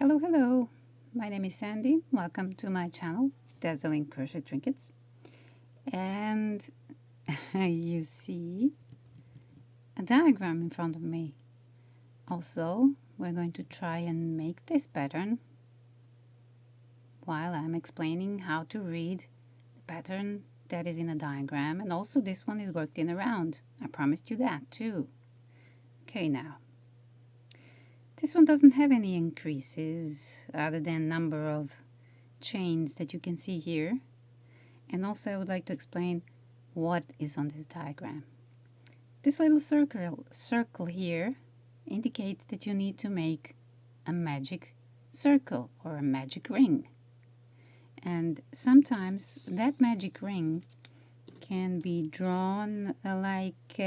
Hello, hello. My name is Sandy. Welcome to my channel, Dazzling Crochet Trinkets. And you see a diagram in front of me. Also, we're going to try and make this pattern while I'm explaining how to read the pattern that is in a diagram. And also this one is worked in a round. I promised you that too. Okay, now. This one doesn't have any increases other than number of chains that you can see here. And also I would like to explain what is on this diagram. This little circle here indicates that you need to make a magic circle or a magic ring. And sometimes that magic ring can be drawn like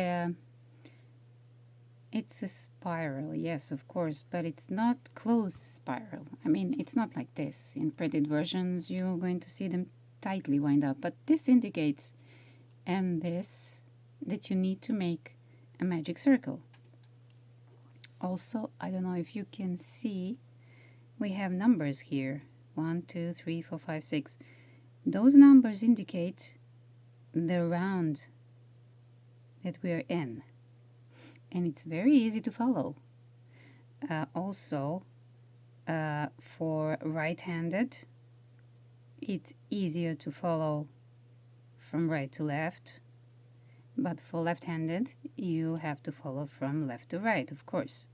it's a spiral, yes, of course, but it's not closed spiral. I mean, it's not like this. In printed versions, you're going to see them tightly wind up, but this indicates, and this, that you need to make a magic circle. Also, I don't know if you can see, we have numbers here. 1, 2, 3, 4, 5, 6. Those numbers indicate the round that we are in. And it's very easy to follow. Also, for right-handed, it's easier to follow from right to left. But for left-handed, you have to follow from left to right, of course.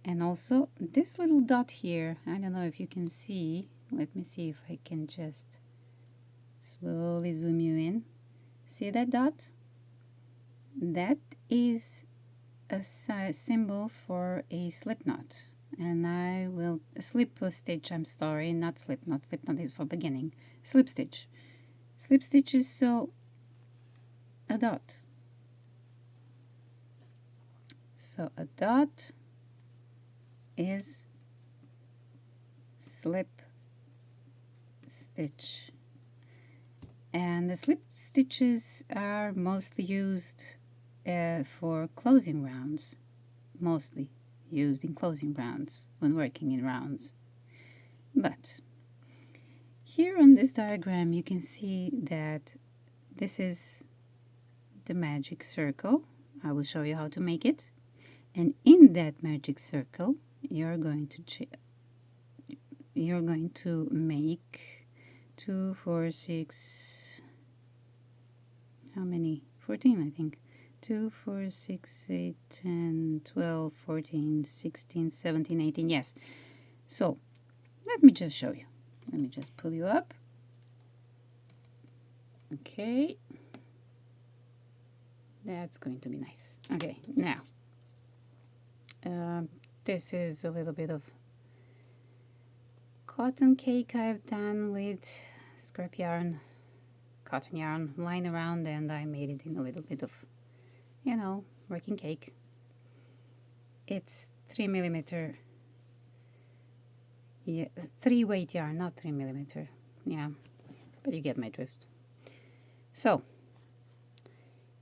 And also, this little dot here, I don't know if you can see. Let me see if I can just slowly zoom you in. See that dot? That is a symbol for a slip knot, and I will slip stitch. I'm sorry, not slip knot. Slip knot is for beginning. Slip stitch. Slip stitch is so a dot. So a dot is slip stitch, and the slip stitches are mostly used for closing rounds, mostly used in closing rounds when working in rounds. But here on this diagram you can see that this is the magic circle. I will show you how to make it, and in that magic circle you're going to make 2, 4, 6, how many? 14, I think. 2, 4, 6, 8, 10, 12, 14, 16, 17, 18, yes. So, let me just show you. Let me just pull you up. Okay. That's going to be nice. Okay, now, this is a little bit of cotton cake I've done with scrap yarn, cotton yarn lying around, and I made it in a little bit of, you know, working cake. It's 3mm, yeah, 3 weight yarn, not 3mm, yeah, but you get my drift. So,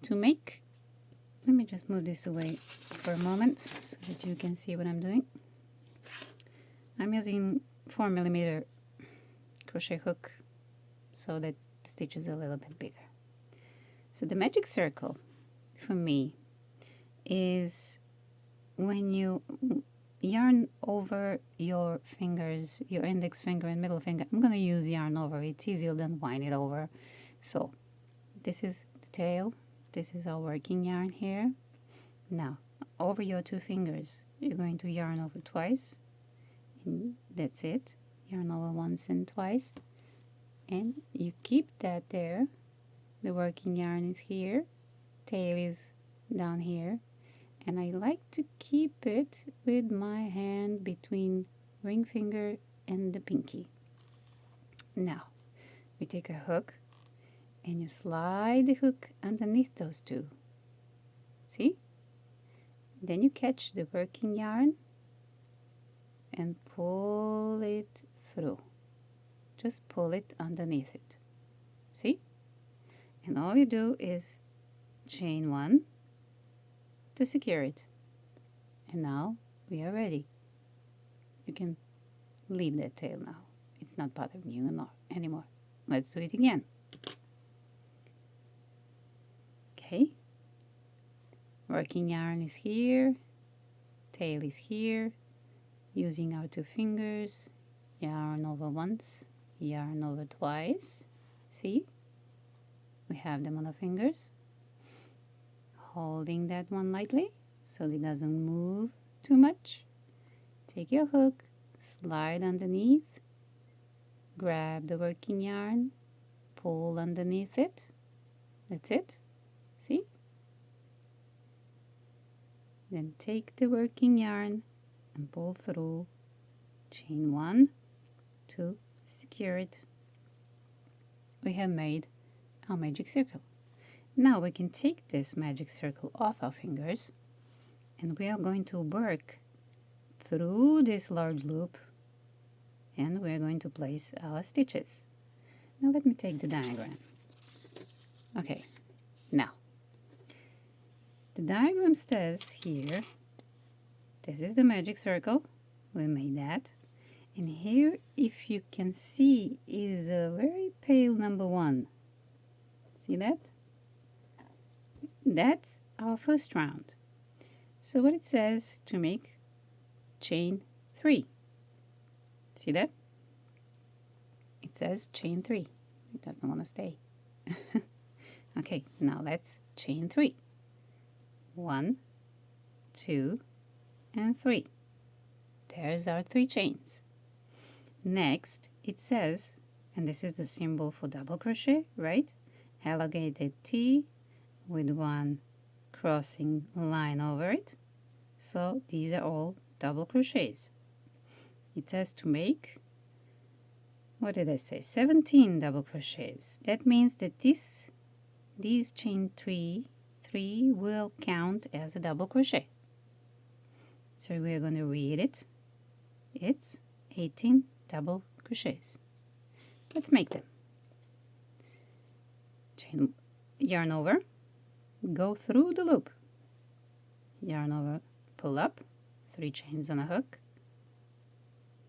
to make, let me just move this away for a moment so that you can see what I'm doing. I'm using 4mm crochet hook so that the stitch is a little bit bigger. So the magic circle for me is when you yarn over your fingers, your index finger and middle finger. I'm going to use yarn over. It's easier than wind it over. So this is the tail. This is our working yarn here. Now, over your 2 fingers, you're going to yarn over twice. And that's it. Yarn over once and twice. And you keep that there. The working yarn is here. Tail is down here. And I like to keep it with my hand between ring finger and the pinky. Now, we take a hook and you slide the hook underneath those 2. See? Then you catch the working yarn and pull it through. Just pull it underneath it. See? And all you do is chain 1 to secure it. And now we are ready. You can Leave that tail now. It's not bothering you anymore. Let's do it again. Okay. Working yarn is here. Tail is here. Using our 2 fingers. Yarn over once. Yarn over twice. See? We have them on the fingers. Holding that one lightly so it doesn't move too much. Take your hook, slide underneath, grab the working yarn, pull underneath it. That's it. See? Then take the working yarn and pull through. Chain 1 to secure it. We have made our magic circle. Now we can take this magic circle off our fingers and we are going to work through this large loop and we are going to place our stitches. Now let me take the diagram. Okay, now the diagram says here, this is the magic circle, we made that, and here if you can see is a very pale number 1. See that? That's our first round. So what it says to make chain 3. See that? It says chain 3. It doesn't want to stay. Okay, now let's chain 3. 1, 2, and 3. There's our 3 chains. Next, it says, and this is the symbol for double crochet, right? Elongated T with 1 crossing line over it. So these are all double crochets. It says to make, what did I say, 17 double crochets. That means that these chain 3 will count as a double crochet. So we're going to read it. It's 18 double crochets. Let's make them. Chain, yarn over, go through the loop, yarn over, pull up, 3 chains on a hook,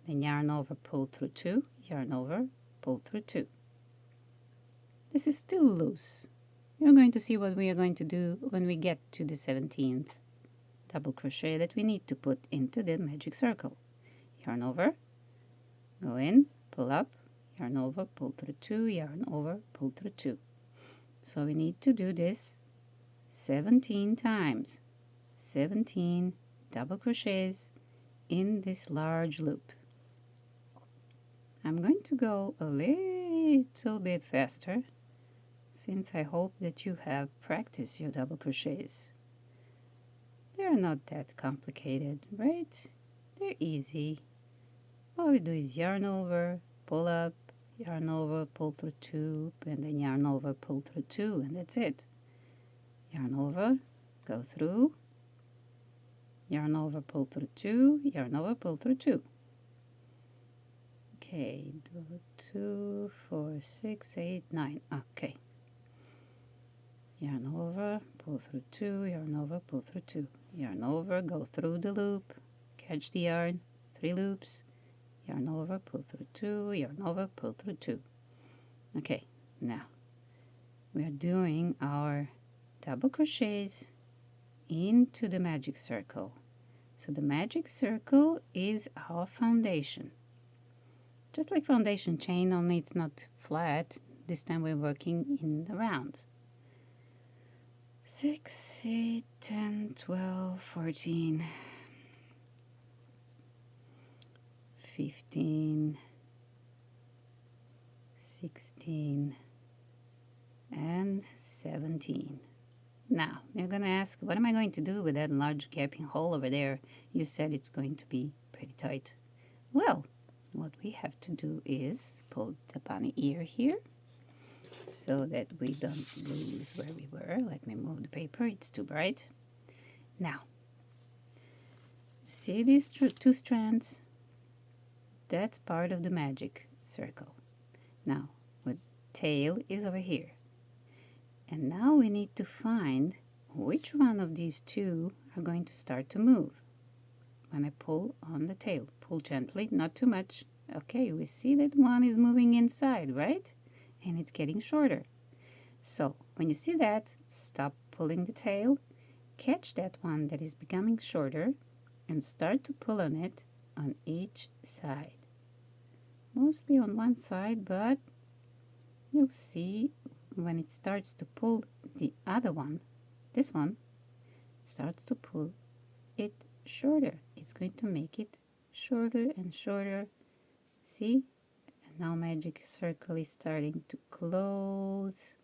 then yarn over, pull through 2, yarn over, pull through 2. This is still loose. You're going to see what we are going to do when we get to the 17th double crochet that we need to put into the magic circle. Yarn over, go in, pull up, yarn over, pull through 2, yarn over, pull through 2. So we need to do this 17 times. 17 double crochets in this large loop. I'm going to go a little bit faster since I hope that you have practiced your double crochets. They're not that complicated, right? They're easy. All we do is yarn over, pull up, yarn over, pull through 2, and then yarn over, pull through 2, and that's it. Yarn over, go through, yarn over, pull through 2, yarn over, pull through 2. Okay, 2, 4, 6, 8, 9. Okay. Yarn over, pull through 2, yarn over, pull through 2. Yarn over, go through the loop, catch the yarn, 3 loops, yarn over, pull through 2, yarn over, pull through 2. Okay, now we are doing our double crochets into the magic circle. So the magic circle is our foundation. Just like foundation chain, only it's not flat. This time we're working in the rounds. 6, 8, 10, 12, 14, 15, 16, and 17. Now, you're going to ask, what am I going to do with that large gaping hole over there? You said it's going to be pretty tight. Well, what we have to do is pull the bunny ear here so that we don't lose where we were. Let me move the paper, it's too bright. Now, see these 2 strands? That's part of the magic circle. Now, the tail is over here. And now we need to find which one of these 2 are going to start to move. when I pull on the tail. Pull gently, not too much. Okay, we see that one is moving inside, right? And it's getting shorter. So when you see that, stop pulling the tail, catch that one that is becoming shorter, and start to pull on it on each side. Mostly on one side, but you'll see when it starts to pull the other one, this one, starts to pull it shorter. It's going to make it shorter and shorter. See? And now magic circle is starting to close.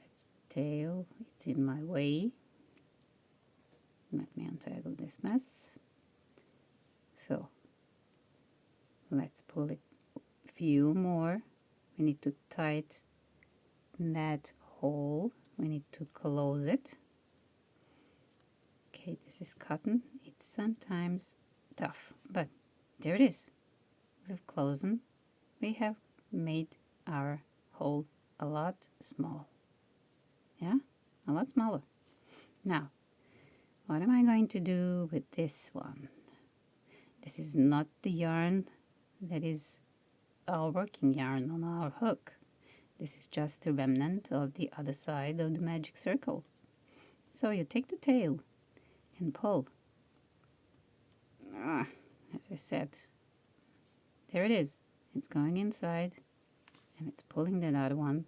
That's the tail. It's in my way. Let me untangle this mess. So let's pull it a few more. We need to tighten that hole. We need to close it. Okay, this is cotton. It's sometimes tough, but there it is. We've closed. We have made our hole a lot small. Yeah, a lot smaller. Now, what am I going to do with this one? This is not the yarn that is our working yarn on our hook. This is just the remnant of the other side of the magic circle. So you take the tail and pull. As I said, there it is. It's going inside and it's pulling that other one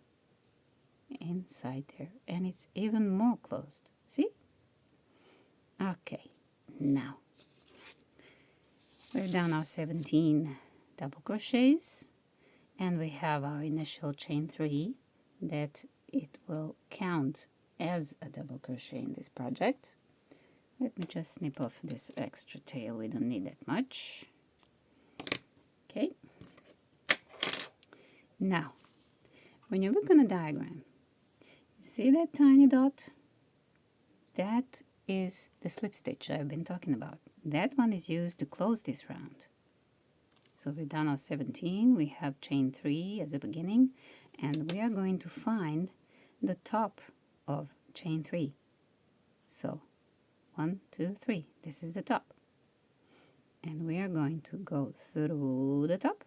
inside there, and it's even more closed. See? Okay, now we've done our 17 double crochets, and we have our initial chain 3 that it will count as a double crochet in this project. Let me just snip off this extra tail. We don't need that much. Okay. Now, when you look on the diagram, you see that tiny dot? That is the slip stitch I've been talking about. That one is used to close this round. So we've done our 17. We have chain 3 as a beginning, and we are going to find the top of chain 3. So 1, 2, 3. This is the top. And we are going to go through the top,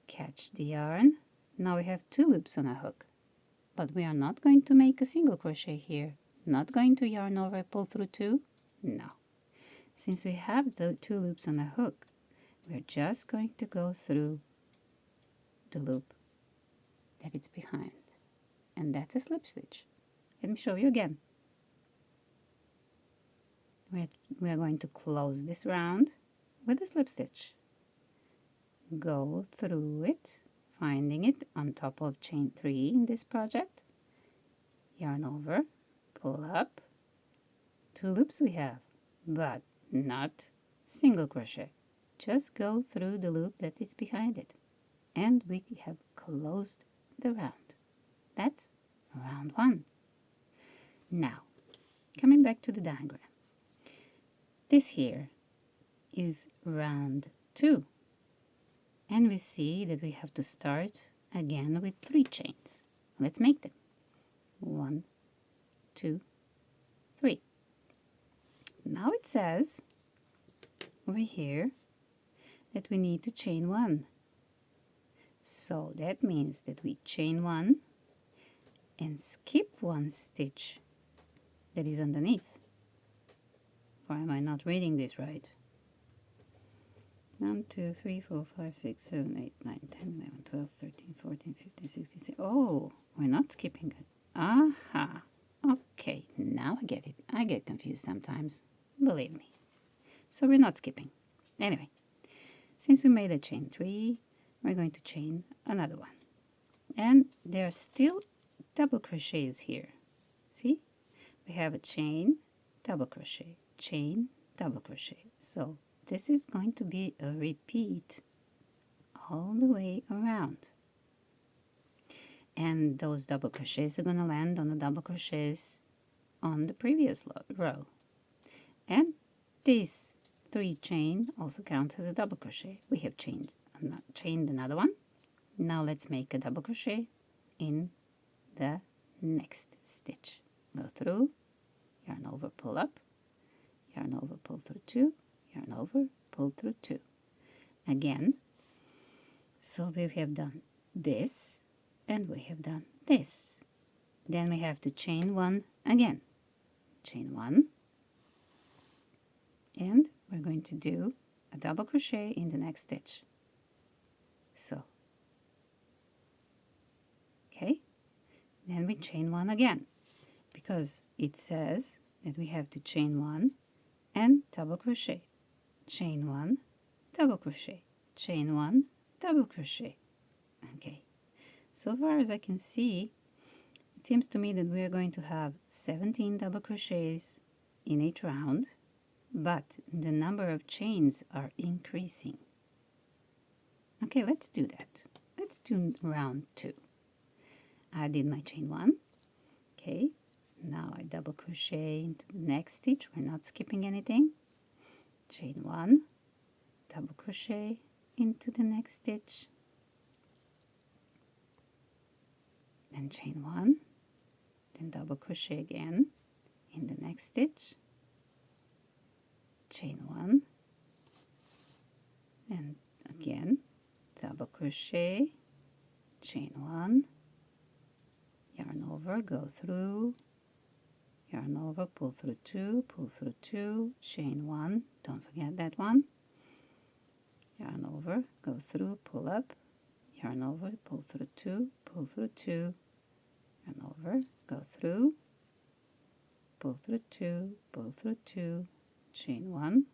catch the yarn. Now we have 2 loops on a hook, but we are not going to make a single crochet here. Not going to yarn over, pull through 2. No. Since we have the 2 loops on a hook, we're just going to go through the loop that it's behind. And that's a slip stitch. Let me show you again. We are going to close this round with a slip stitch. Go through it, finding it on top of chain 3 in this project. Yarn over, pull up. 2 loops we have, but not single crochet. Just go through the loop that is behind it. And we have closed the round. That's round 1. Now, coming back to the diagram. This here is round 2. And we see that we have to start again with 3 chains. Let's make them. 1, 2, 3. Now it says over here that we need to chain 1. So that means that we chain 1 and skip 1 stitch that is underneath. Or am I not reading this right? 1, 2, 3, 4, 5, 6, 7, 8, 9, 10, 11, 12, 13, 14, 15, 16, 17. Oh, we're not skipping it. Aha. Okay, now I get it. I get confused sometimes. Believe me. So we're not skipping. Anyway, since we made a chain 3, we're going to chain another one. And there are still double crochets here. See? We have a chain, double crochet, chain, double crochet. So this is going to be a repeat all the way around. And those double crochets are going to land on the double crochets on the previous row. And this 3 chain also counts as a double crochet. We have chained another one. Now let's make a double crochet in the next stitch. Go through, yarn over, pull up, yarn over, pull through 2, yarn over, pull through 2. Again, so we have done this and we have done this. Then we have to chain 1 again. Chain 1, and we're going to do a double crochet in the next stitch. So, okay, then we chain 1 again, because it says that we have to chain 1 and double crochet. Chain 1, double crochet, chain 1, double crochet. Okay, so far as I can see, it seems to me that we are going to have 17 double crochets in each round, but the number of chains are increasing. Okay, let's do that. Let's do round 2. I did my chain 1. Okay, now I double crochet into the next stitch. We're not skipping anything. Chain 1, double crochet into the next stitch, then chain 1, then double crochet again in the next stitch, chain 1, and again double crochet, chain 1, yarn over, go through, yarn over, pull through 2, pull through 2, chain 1, don't forget that one, yarn over, go through, pull up, yarn over, pull through 2, pull through 2, yarn over, go through, pull through 2, pull through 2, chain 1.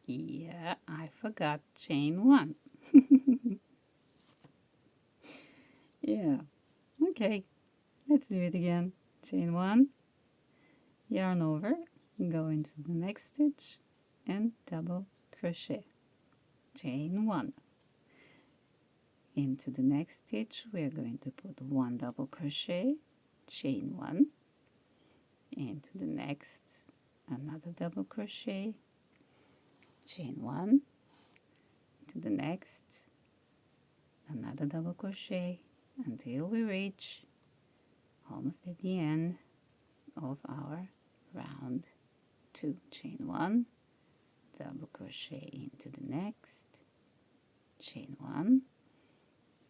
Yeah, I forgot chain 1. Yeah, okay, let's do it again. Chain 1, yarn over, go into the next stitch and double crochet. Chain 1. Into the next stitch we are going to put 1 double crochet, chain 1, into the next another double crochet, chain 1, to the next another double crochet until we reach almost at the end of our round 2. Chain 1, double crochet into the next, chain 1,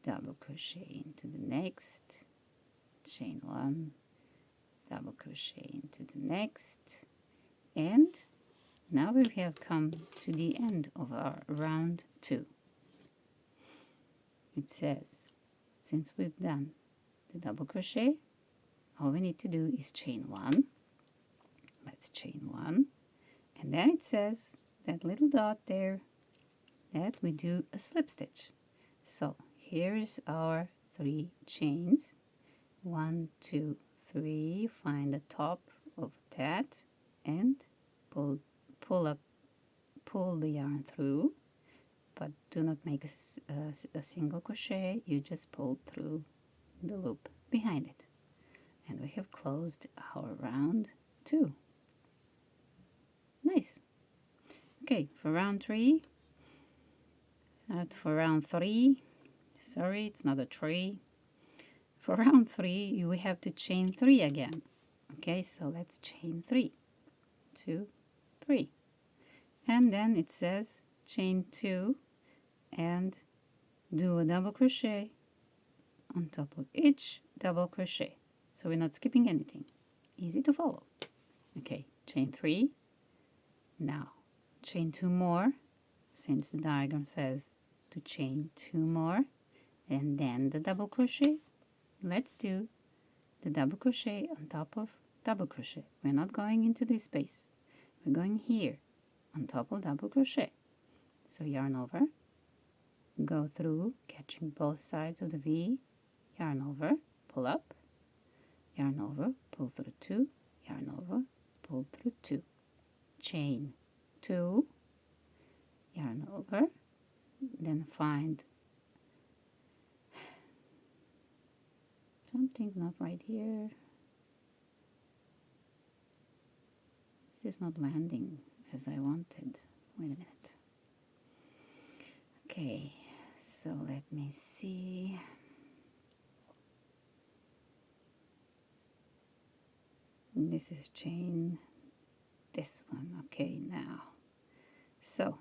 double crochet into the next, chain 1, double crochet into the next, and now we have come to the end of our round 2. It says, since we've done the double crochet, all we need to do is chain 1. Let's chain 1, and then it says that little dot there that we do a slip stitch. So here's our 3 chains. 1, 2, 3. Find the top of that and pull the yarn through, but do not make a single crochet. You just pull through the loop behind it, and we have closed our round 2. Nice. Okay, for round 3. For round 3. Sorry, it's not a 3. For round 3, we have to chain 3 again. Okay, so let's chain 3. 2, 3. And then it says chain 2 and do a double crochet on top of each double crochet. So we're not skipping anything. Easy to follow. Okay, chain 3. Now, chain 2 more, since the diagram says to chain 2 more, and then the double crochet. Let's do the double crochet on top of double crochet. We're not going into this space. We're going here on top of double crochet. So yarn over, go through, catching both sides of the V, yarn over, pull up, yarn over, pull through 2, yarn over, pull through 2, chain 2, yarn over, then find something's not right here. This is not landing as I wanted. Wait a minute. Okay, so let me see. This is chain this one. Okay, now so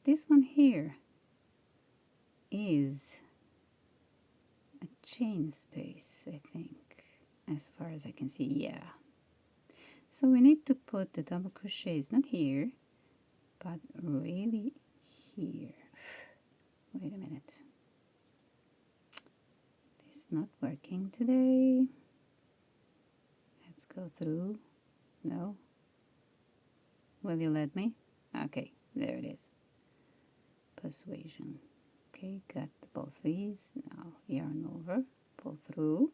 this one here is a chain space, I think, as far as I can see. Yeah, so we need to put the double crochets not here but really here. Wait a minute, this not working today. Let's go through. No, will you let me? Okay, there it is. Persuasion. Okay, got both these. Now yarn over, pull through.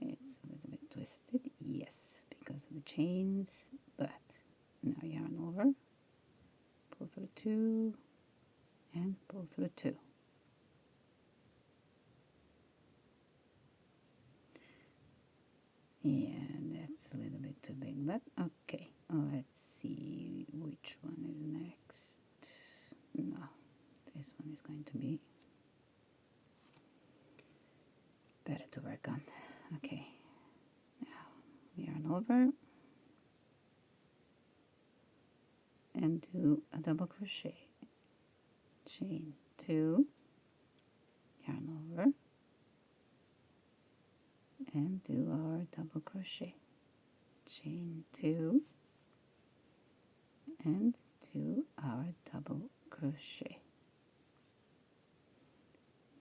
It's a little bit twisted, yes, because of the chains, but now yarn over, pull through 2 and pull through 2. Yeah, that's a little bit too big, but okay. Let's see which one is next. No, this one is going to be better to work on. Okay, now yarn over and do a double crochet, chain 2, yarn over, and do our double crochet, chain 2, and do our double crochet,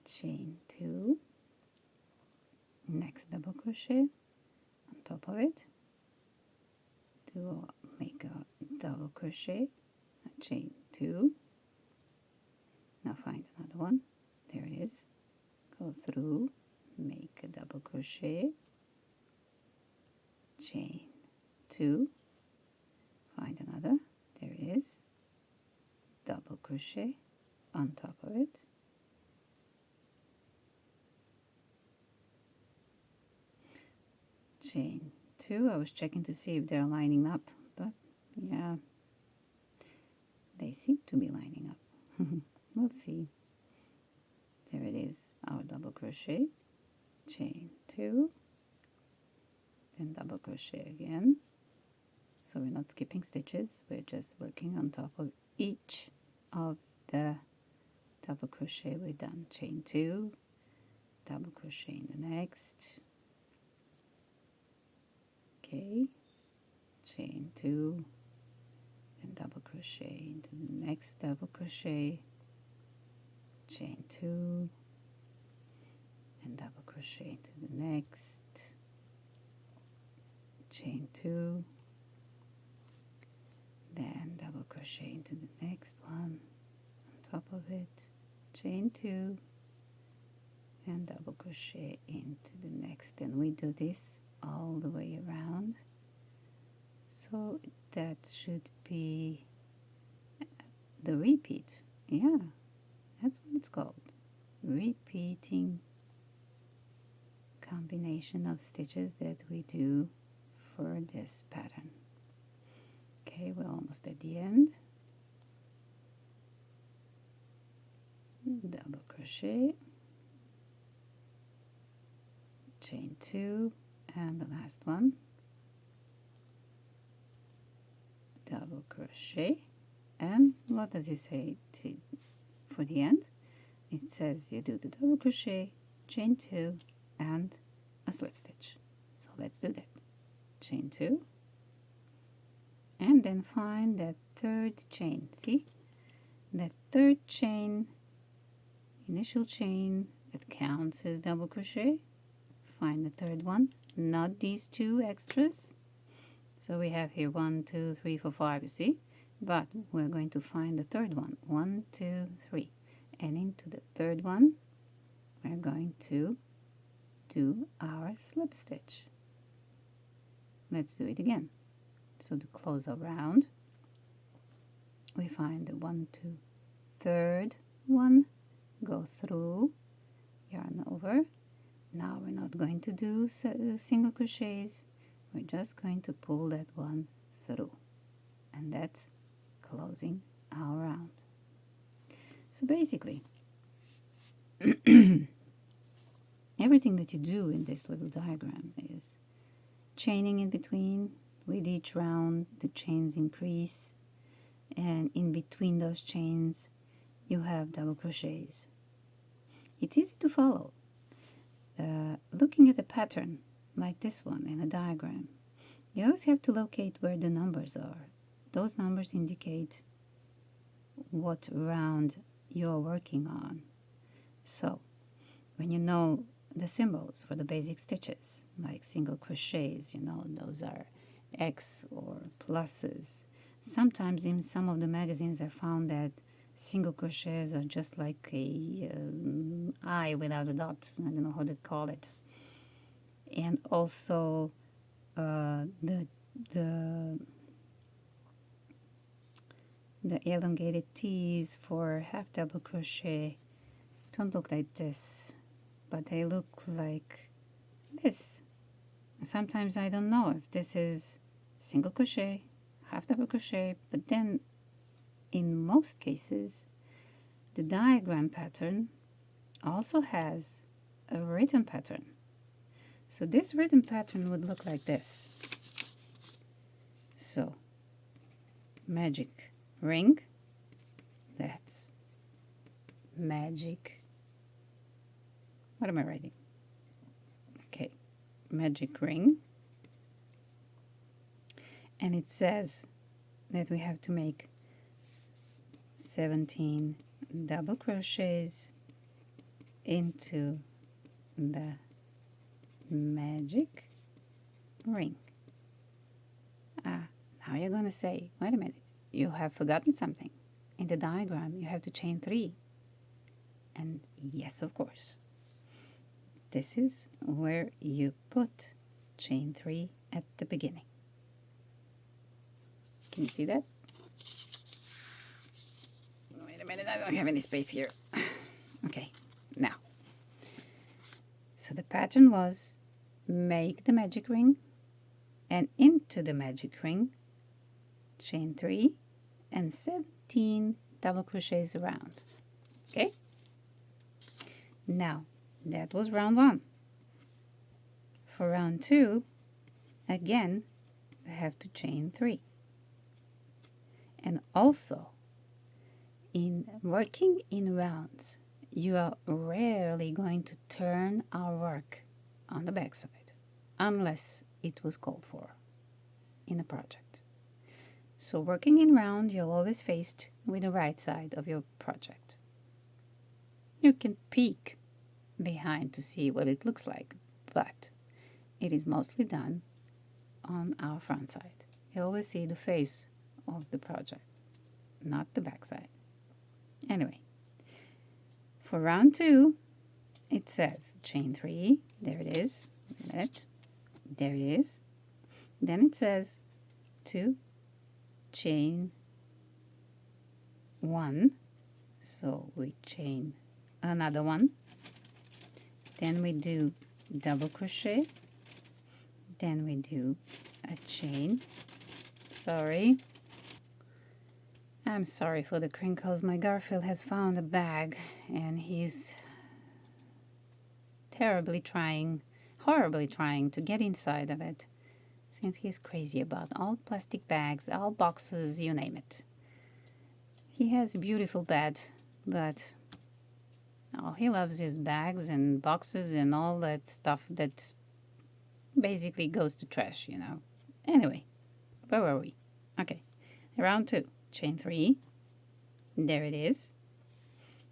chain 2, next double crochet on top of it, make a double crochet, a chain 2, now find another one, there it is, go through, make a double crochet, chain 2, find another, there it is, double crochet on top of it, chain 2. I was checking to see if they're lining up, but yeah, they seem to be lining up. We'll see. There it is, our double crochet, chain 2, then double crochet again. So we're not skipping stitches, we're just working on top of each of the double crochet we've done. Chain 2, double crochet in the next, okay, chain 2, then double crochet into the next double crochet, chain 2, and double crochet into the next, chain 2, then double crochet into the next one on top of it, chain 2, and double crochet into the next, and we do this all the way around, so that should be the repeat. Yeah, that's what it's called, repeating combination of stitches that we do for this pattern. Okay, we're almost at the end. Double crochet, chain 2, and the last one, double crochet, and what does it say for the end? It says you do the double crochet, chain 2, and a slip stitch. So let's do that. Chain 2, and then find that third chain. See, that third chain, initial chain that counts as double crochet. Find the third one, not these 2 extras. So we have here 1, 2, 3, 4, 5, you see, but we're going to find the third one, 1, 2, 3, and into the third one we're going to do our slip stitch. Let's do it again. So to close around, we find the 1, 2, third one, go through, yarn over. Now we're not going to do single crochets, we're just going to pull that one through, and that's closing our round. So basically everything that you do in this little diagram is chaining in between. With each round the chains increase, and in between those chains you have double crochets. It's easy to follow. Looking at a pattern like this one in a diagram, you always have to locate where the numbers are. Those numbers indicate what round you're working on. So when you know the symbols for the basic stitches, like single crochets, you know, those are X or pluses. Sometimes in some of the magazines I found that single crochets are just like a I without a dot. I don't know how to call it. And also the elongated T's for half double crochet don't look like this, but they look like this. Sometimes I don't know if this is single crochet, half double crochet, but then in most cases the diagram pattern also has a written pattern. So this written pattern would look like this. So magic ring, that's magic, what am I writing? Okay, magic ring, and it says that we have to make 17 double crochets into the magic ring. Now you're gonna say, wait a minute, you have forgotten something. In the diagram you have to chain 3. And yes, of course, this is where you put chain 3 at the beginning. Can you see that? Wait a minute, I don't have any space here. Okay, now. So the pattern was make the magic ring, and into the magic ring chain 3 and 17 double crochets around. Okay? Now, that was round 1. For round 2, again, we have to chain 3. And also, in working in rounds, you are rarely going to turn our work on the back side, unless it was called for in a project. So working in round, you're always faced with the right side of your project. You can peek behind to see what it looks like, but it is mostly done on our front side. You always see the face of the project, not the back side. Anyway, for round 2, it says chain 3, there it is, there it is. Then it says 2 chain 1, so we chain another 1, then we do double crochet, then we do a chain. I'm sorry for the crinkles. My Garfield has found a bag and he's horribly trying to get inside of it, since he's crazy about all plastic bags, all boxes, you name it. He has a beautiful bed, but all he loves is bags and boxes and all that stuff that basically goes to trash, you know. Anyway, where were we? Okay, round 2, chain 3, there it is,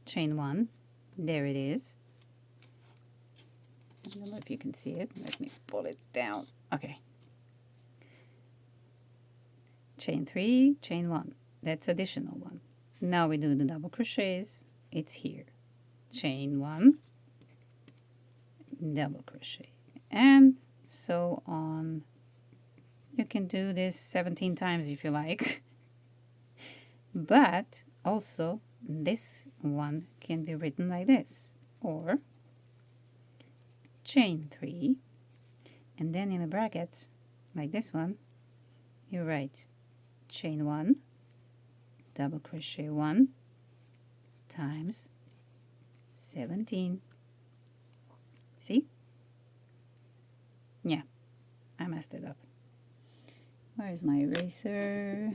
chain 1, there it is. I don't know if you can see it. Let me pull it down. Okay. Chain 3, chain 1. That's additional 1. Now we do the double crochets. It's here. Chain 1, double crochet, and so on. You can do this 17 times if you like. But also this one can be written like this, or chain 3, and then in the brackets like this one you write chain 1, double crochet 1 times 17 See? Yeah, I messed it up. Where is my eraser?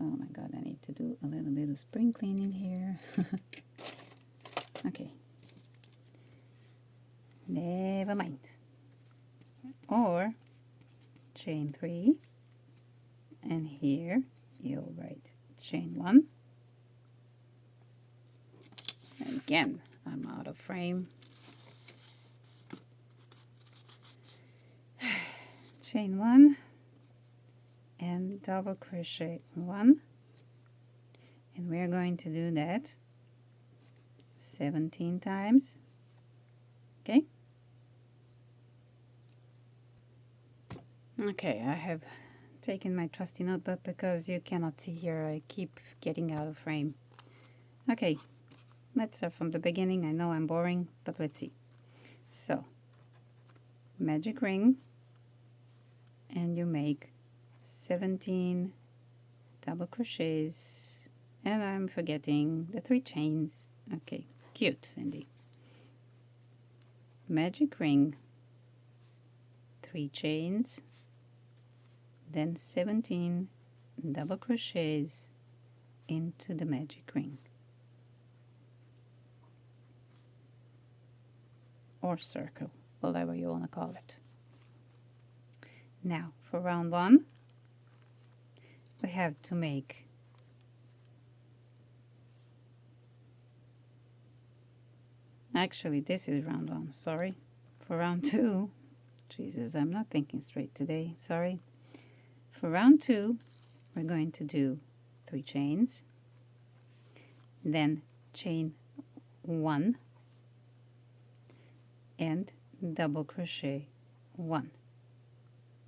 Oh my god, I need to do a little bit of spring cleaning here. Okay. Never mind. Or chain 3, and here you'll write chain 1. And again, I'm out of frame. Chain 1 and double crochet 1, and we're going to do that 17 times. Okay. Okay, I have taken my trusty notebook because you cannot see here. I keep getting out of frame. Okay, let's start from the beginning. I know I'm boring, but let's see. So, magic ring, and you make 17 double crochets, and I'm forgetting the 3 chains. Okay, cute, Cindy. Magic ring, 3 chains, then 17 double crochets into the magic ring or circle, whatever you want to call it. Now for round 1 we have to make actually this is round 1, sorry. For round 2, Jesus, I'm not thinking straight today, sorry. For round 2, we're going to do 3 chains, then chain 1 and double crochet 1.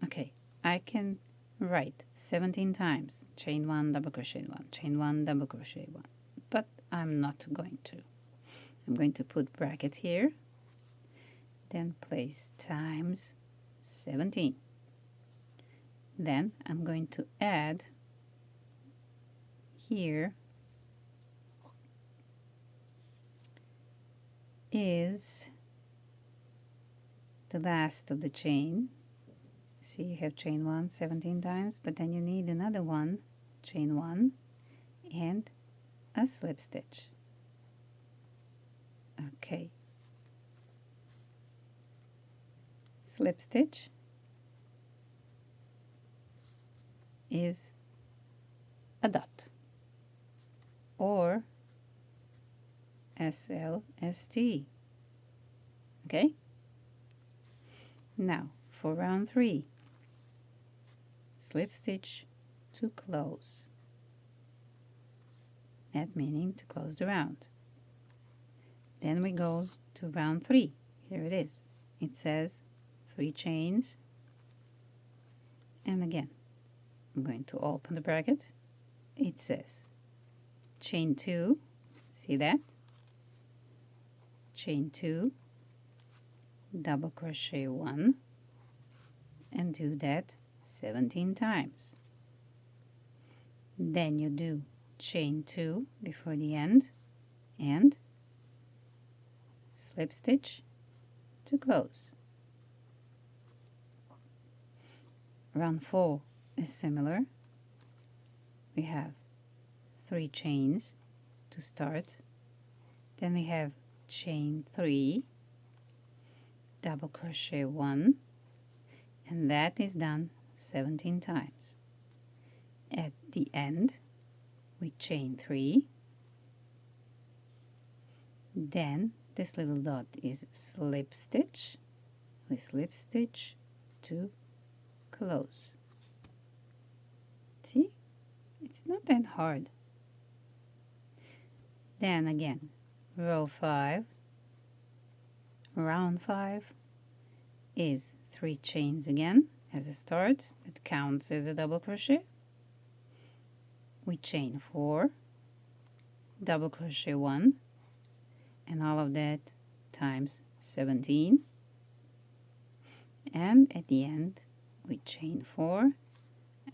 Okay, I can write 17 times chain 1, double crochet 1, chain 1, double crochet 1, but I'm not going to. I'm going to put brackets here, then place times 17. Then I'm going to add here is the last of the chain. See, you have chain 1 17 times, but then you need another one, chain 1 and a slip stitch. Okay, slip stitch is a dot or SLST. Okay, now for round 3, slip stitch to close, that meaning to close the round. Then we go to round 3. Here it is. It says 3 chains, and again I'm going to open the bracket. It says chain 2, see that? Chain 2, double crochet 1, and do that 17 times. Then you do chain 2 before the end and slip stitch to close. Round 4 is similar. We have 3 chains to start, then we have chain 3, double crochet 1, and that is done 17 times. At the end we chain 3, then this little dot is slip stitch, we slip stitch to close. See, it's not that hard. Then again, row 5, round 5 is 3 chains again as a start. It counts as a double crochet. We chain 4, double crochet 1, and all of that times 17. And at the end we chain 4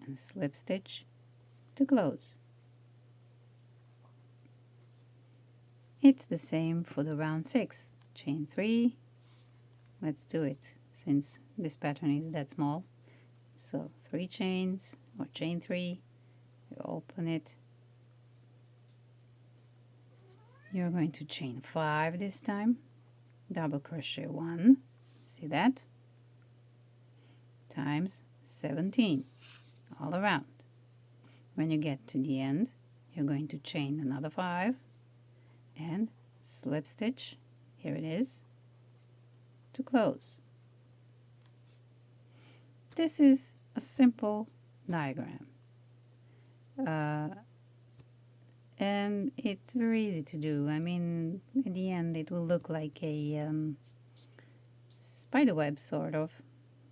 and slip stitch to close. it's the same for the round 6. Chain 3. Let's do it since this pattern is that small. So 3 chains, or chain 3, you open it. You're going to chain 5 this time, double crochet 1, see that? Times 17 all around. When you get to the end, you're going to chain another 5 and slip stitch, here it is, to close. This is a simple diagram. And it's very easy to do. I mean, at the end it will look like a spider web, sort of,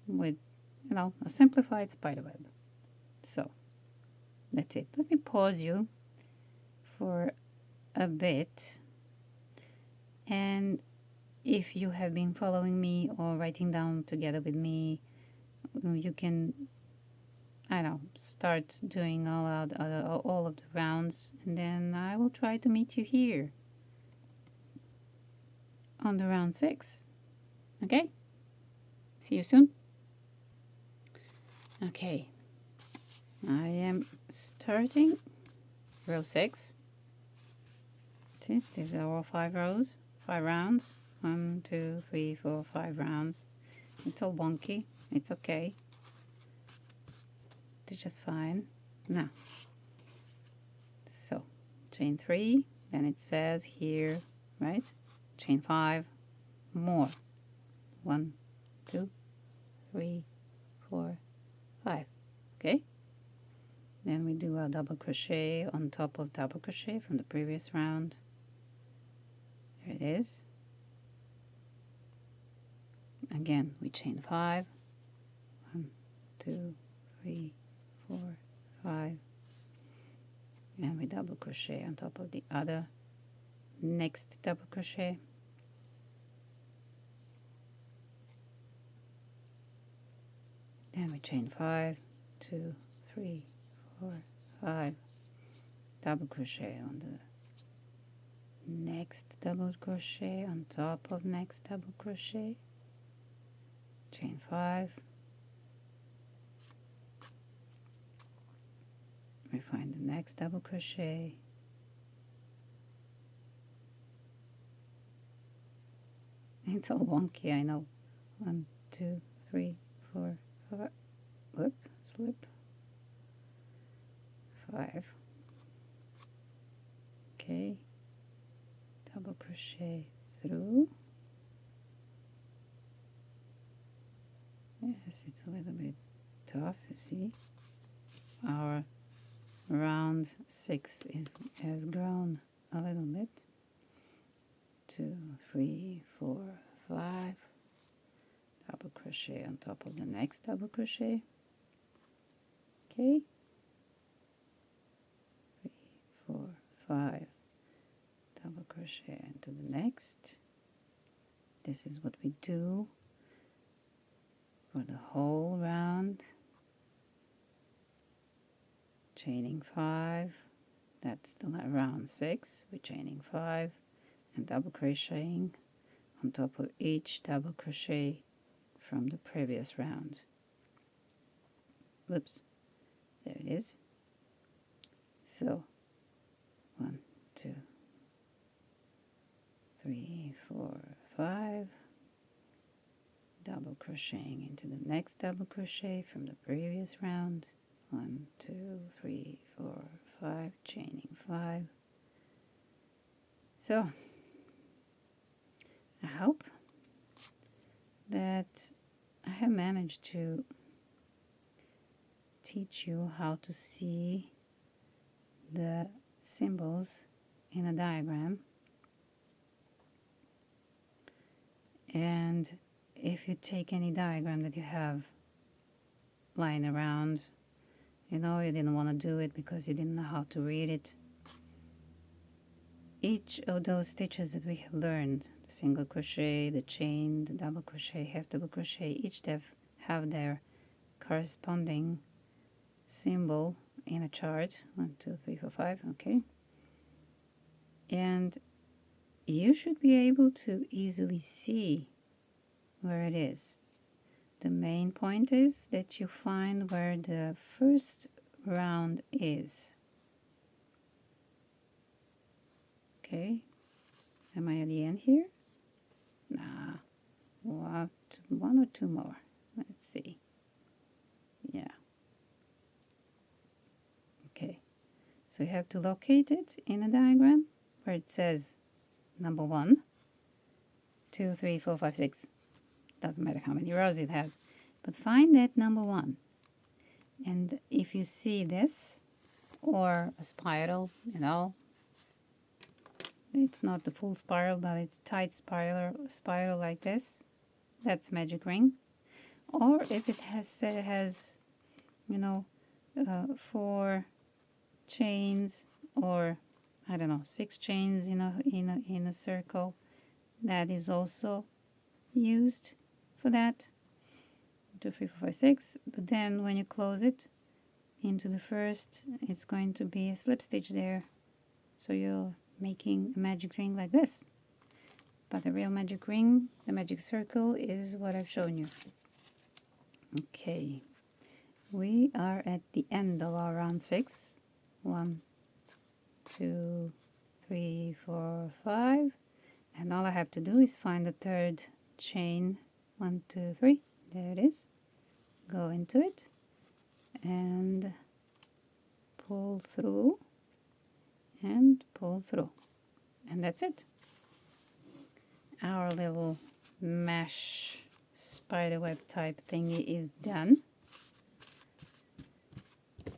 with, you know, a simplified spider web. So, that's it. Let me pause you for a bit. And if you have been following me or writing down together with me, you can, I don't know, start doing all of the rounds, and then I will try to meet you here on the round 6. Okay? See you soon. Okay. I am starting row 6. That's it. These are all 5 rows, 5 rounds. 1, 2, 3, 4, 5 rounds. It's all wonky. It's okay. It's just fine. Now, so chain 3, then it says here, right? Chain 5, more. 1, 2, 3, 4, 5. Okay? Then we do a double crochet on top of double crochet from the previous round. There it is. Again, we chain 5. 1, 2, 3, 4, 5. And we double crochet on top of the other next double crochet. Then we chain 5, 2, 3, 4, 5. Double crochet on the next double crochet on top of next double crochet. Chain 5. We find the next double crochet. It's all wonky, I know. 1, 2, 3, 4, 5. Whoop, slip. 5. Okay. Double crochet through. Yes, it's a little bit tough, you see. Our round 6 has grown a little bit. 2, 3, 4, 5. Double crochet on top of the next double crochet. Okay. 3, 4, 5. Double crochet into the next. This is what we do for the whole round. Chaining 5, that's the round 6. We're chaining 5 and double crocheting on top of each double crochet from the previous round. Whoops, there it is. So 1, 2, 3, 4, 5. Double crocheting into the next double crochet from the previous round. 1, 2, 3, 4, 5, chaining 5. So I hope that I have managed to teach you how to see the symbols in a diagram. And if you take any diagram that you have lying around, you know you didn't want to do it because you didn't know how to read it, each of those stitches that we have learned, the single crochet, the chain, the double crochet, half double crochet, each have their corresponding symbol in a chart. 1, 2, 3, 4, 5, okay. And you should be able to easily see where it is. The main point is that you find where the first round is. Okay, am I at the end here? Nah, one or two more. Let's see. Yeah. Okay, so you have to locate it in a diagram where it says number 1, 2, 3, 4, 5, 6. Doesn't matter how many rows it has, but find that number 1. And if you see this or a spiral, you know, it's not the full spiral, but it's tight spiral like this, that's magic ring. Or if it has you know, 4 chains, or I don't know, 6 chains in a circle, that is also used for that. 2, 3, 4, 5, 6. But then when you close it into the first, it's going to be a slip stitch there, so you're making a magic ring like this. But the real magic ring, the magic circle, is what I've shown you. Okay, we are at the end of our round 6. 1, 2, 3, 4, 5, and all I have to do is find the third chain. 1, 2, 3, there it is. Go into it and pull through and pull through, and that's it. Our little mesh spiderweb type thingy is done.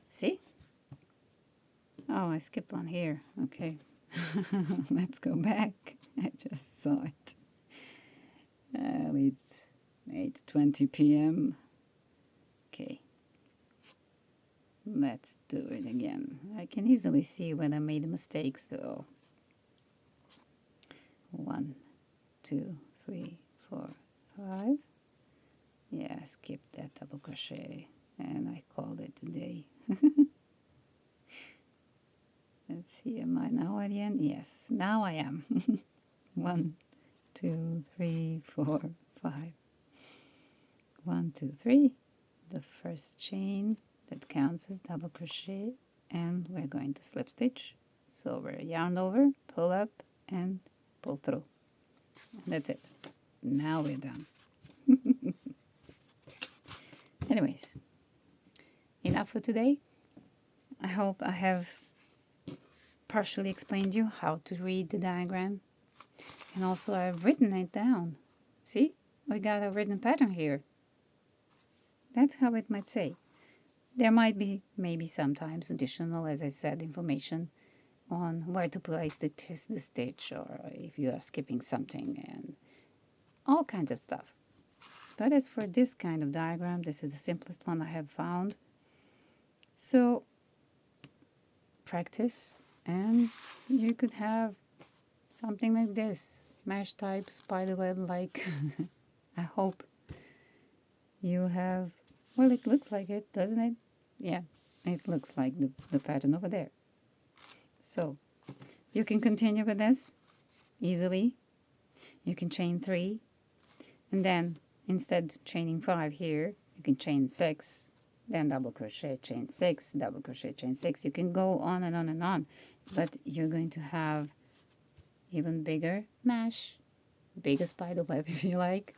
See? Oh, I skipped one here. Okay. Let's go back. I just saw it. It's 8:20 p.m. Okay. Let's do it again. I can easily see when I made a mistake, so 1, 2, 3, 4, 5. Yeah, I skipped that double crochet and I called it a day. Let's see, am I now at the end? Yes, now I am. 1, 2, 3, 4, 5. 1, 2, 3. The first chain that counts as double crochet, and we're going to slip stitch. So we're yarn over, pull up, and pull through. And that's it. Now we're done. Anyways, enough for today. I hope I have partially explained you how to read the diagram, and also I've written it down. See, we got a written pattern here. That's how it might say. There might be maybe sometimes additional, as I said, information on where to place the stitch, or if you are skipping something, and all kinds of stuff. But as for this kind of diagram, this is the simplest one I have found. So practice and you could have something like this, mesh type spiderweb like. I hope you have, well, it looks like it, doesn't it? Yeah, it looks like the pattern over there. So you can continue with this easily. You can chain 3, and then instead chaining 5 here, you can chain 6, then double crochet, chain 6, double crochet, chain 6. You can go on and on and on, but you're going to have even bigger mesh, bigger spider web if you like.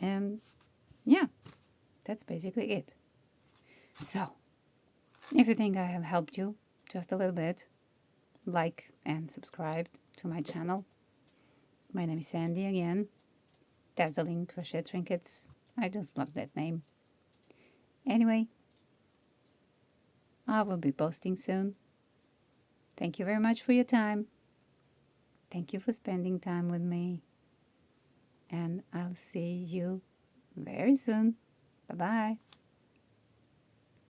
And yeah, that's basically it. So if you think I have helped you just a little bit, like and subscribe to my channel. My name is Sandy again. Dazzling Crochet Trinkets. I just love that name. Anyway, I will be posting soon. Thank you very much for your time. Thank you for spending time with me. And I'll see you very soon. Bye-bye.